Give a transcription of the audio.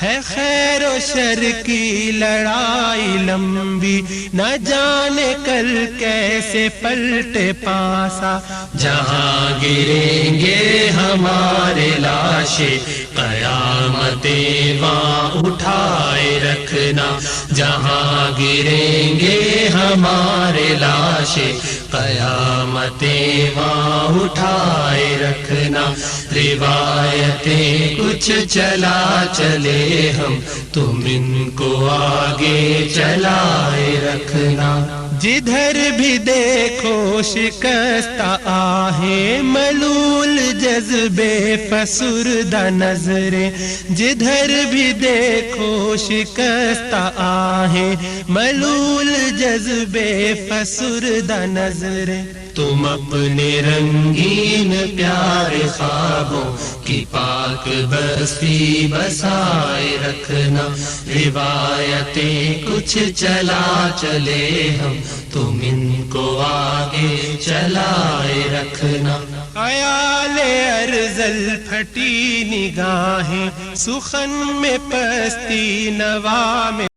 ہے خیر و شر کی لڑائی لمبی، نہ جانے کل کیسے پلٹے پاسا، جہاں گریں گے ہمارے لاشیں قیامتیں وہاں اٹھائے رکھنا، جہاں گریں گے ہمارے لاشیں قیامتیں وہاں اٹھائے رکھنا، روایتیں کچھ چلا چلے ہم تم ان کو آگے چلائے رکھنا، جدھر بھی دیکھو شکستہ آہیں ملول جذبے فسردہ نظریں، جدھر بھی دیکھو شکستہ آہیں ملول جذبے فسردہ نظریں، تم اپنے رنگین پیارے خوابوں کی پاک بستی بسائے رکھنا، روایتیں کچھ چلا چلے ہم تم ان کو آگے چلائے رکھنا، خیال ارذل پھٹی نگاہیں سخن میں پستی نوا میں